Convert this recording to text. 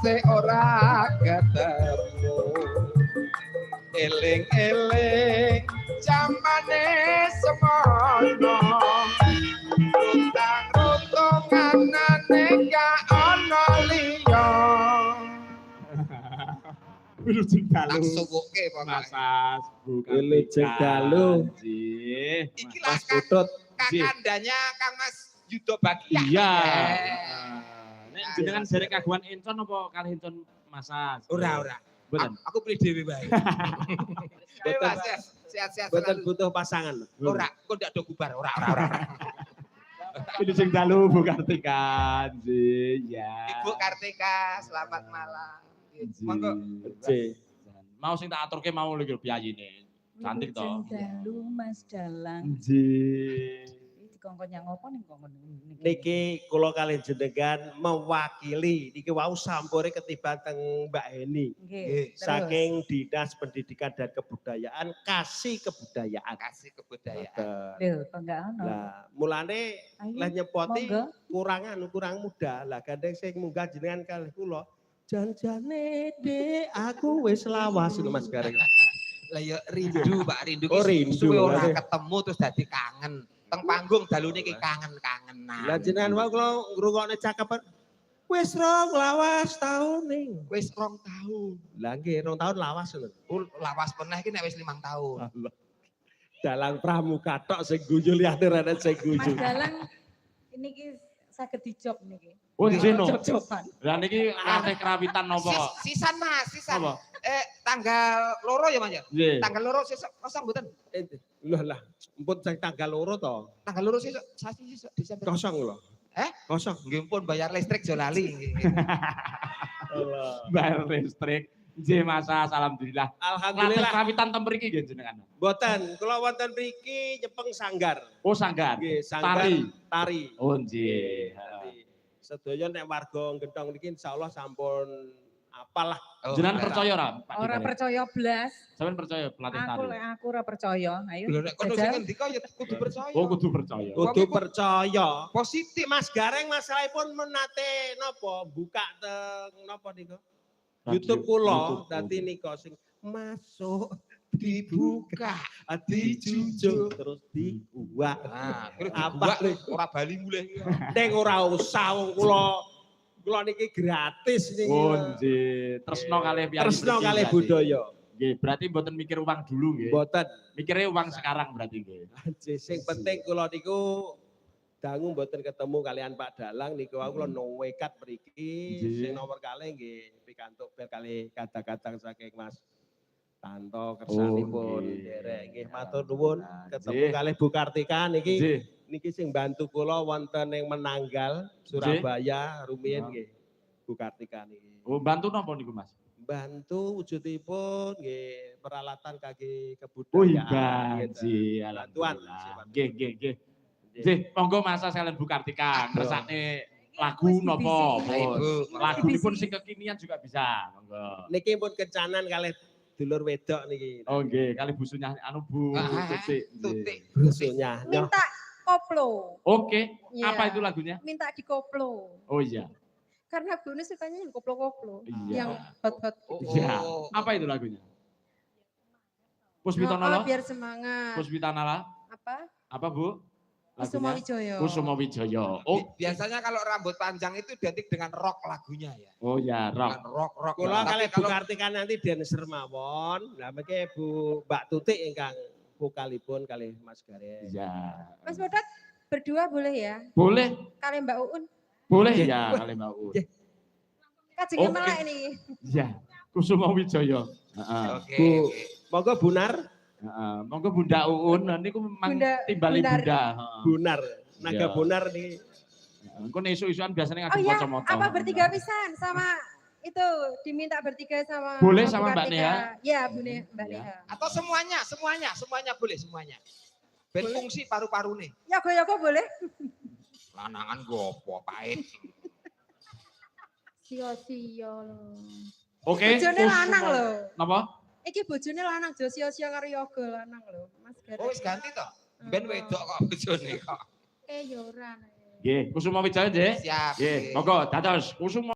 tasih ora ketemu eling-eling jamane semono rutang-rutunganane gak ono liya Wilujeng dalu. suwuke Masas bukan Wilujeng dalu. iki Mas lah Putut. kakandanya Kang Mas Yudo Bagia. Iya. Eh. Nek jenengan jare kagungan Encon apa kalih Encon Masas? Ora. Boten. Aku pilih dhewe bae. Bebas ya. Sehat-sehat Boten selalu. butuh pasangan. Ora, kok ndak do bubar. Ora. Wilujeng dalu Bu Kartika. Nggih, ya. Ibu Kartika, selamat malam. Monggo. Nggih. Mau sing tak aturke mau lho piyayine. Cantik to. Wilujeng dalu Mas Dalang. Nggih. Dikongkon yang apa ning kongkon niki? Niki kula kalih jenengan mewakili niki wau sampure ketiban teng Mbak Heni. Nggih. terus. Saking Dinas Pendidikan dan Kebudayaan kasih kebudayaan. Kasih kebudayaan. Boten. Lho, kok enggak ono? Lah, mulane Ayo, lah nyepoti monggo. kurang muda. Lah gandeng sing munggah jenengan kalih kula. Janjane Dek aku wis lawas lho Mas Gareng. Lah ya rindu Pak, rindu Oh, rindu, suwe ora berarti. ketemu terus dadi kangen. Teng panggung dalune iki kangen-kangenan. Lah jenengan wae kula ngrungokne cakepan wis rong lawas taun ning. Wis 2 tahun. Lah nggih 2 tahun lawas lho. Lawas peneh iki nek wis 5 tahun. Allah. Dalang pramuka tok sing guyu liyane rene sing Mas guyu. Dalang niki saged dijob niki. Oh, jeno. Job-joban. Lah niki latih kerawitan napa kok? Sisan Mas, sisan. Apa? Tanggal loro ya Mas ya? Nggih. Tanggal loro sesuk kosong mboten? Lah empun sing tanggal loro to. Tanggal loro sesuk sasi sesuk Desember. Kosong lho. Kosong. Nggih pun bayar listrik jo lali nggih. Allah. Bayar listrik. Nggih Masas, alhamdulillah. Latih Alhamdulillah. kerawitan ten mriki nggih jenengan. Mboten, kula wonten mriki nyepeng sanggar. Oh, sanggar. Nggih, sanggar Tari. tari. Oh, nggih. Jadi, sedaya nek warga Gentong niki insyaallah sampun apalah. Jenengan percaya ora? Pak Ora Dikare? percaya blas. Sampeyan percaya pelatih Aku tari? lek aku ora percaya. Ayo. Lho nek kono sing jajal. ngendika ya kudu percaya. Oh, kudu percaya. Kudu percaya. Positif. Mas Gareng masalahipun menate napa buka teng napa niku? YouTube kula dadi nika sing masuk dibuka, dijujuk terus dibuak. Nah, terus Apa dibuak ora bali mulih. ning ora usah wong kula niki gratis niki. Oh, nggih. Tresno kalih piyambak. Tresno kalih budaya. Nggih, berarti mboten mikir uang dulu nggih. Mboten. Mikirnya uang sekarang berarti nggih. Anjir, sing penting kula niku dangu mboten ketemu kalian Pak Dalang niku aku kula nekat mriki. Nggih. Sing nomor kalih nggih pikantuk bel kali kadang-kadang saking Mas Tanto kersanipun nggih. derek nggih matur nuwun Nah, ketemu nggih. kalih Bu Kartika niki Nggih. niki sing bantu kula wonten ing Menanggal Surabaya rumiyin Ah. nggih Bu Kartika niki. Oh, bantu napa niku, Mas? Bantu wujudipun nggih peralatan kaki Oh, kebudayaan. iya, nggih. Bantuan. Alhamdulillah. Nggih, nggih, nggih. Nggih, monggo Mas sekalian Bu Kartika ngersakne lagu napa? Ayo, Bu. Lagunipun sing kekinian juga bisa. Monggo. Niki pun kencanan kalih dulur wedok niki. Oh, nggih, kali busunya anu Bu Tutik. Nggih. Tutik. Busunya. Nyoh. Minta koplo. Oke, Iya. apa itu lagunya? Minta di koplo. Oh iya. Karena Bu Nus sukanya yang koplo-koplo. Iya. Yang hot-hot. Iya. Apa itu lagunya? Puspita Oh, Nala? biar semangat. Puspita Nala? Apa? Apa Bu? Kusuma Lagunya? Wijoyo. Kusuma Wijaya. Oh, Biasanya kalau rambut panjang itu identik dengan rock lagunya ya. oh ya, rock. Dengan rock. Kula Tapi kalih Bu kalau Kartika nanti dancer mawon. Lah mengke Bu Mbak Tutik ingkang vokalipun kalih Mas Gareng. Iya. Mas Bodat berdua boleh ya? Boleh, Kalian Mbak Uun. boleh Nggih. ya kali Mbak Uun. Nggih. Kajengnya Oke. melek ini. Iya. Kusuma Wijaya. Heeh. Oke. Bu, monggo Bunar, Heeh. Monggo Bunda Uun niku memang timbali Bunar. Bunda. Heeh. Bunar, naga Iya. Bunar nih. Engko isu-isuan biasanya Oh ngadu iya, kacamata. apa bertiga pisan sama itu diminta bertiga sama Boleh Bu sama Mbak Kartika. Neha? Ya, Bu Mbak Iya. Neha. Atau semuanya boleh semuanya. Ben Boleh. fungsi paru-paru nih. Yogo-yogo boleh? Lanangan gopo pahit. Sia-sia loh. Oke. Bojone lanang Kusuma- loh. Napa? Iki bojone lanang jo sia-sia karo yoga lanang loh. Mas Gareng. Oh wis ganti toh. Ben wedok kok bojone kok. Ya ora. Nggih, Kusuma Wijaya nggih. Siap. Nggih, monggo dados Kusuma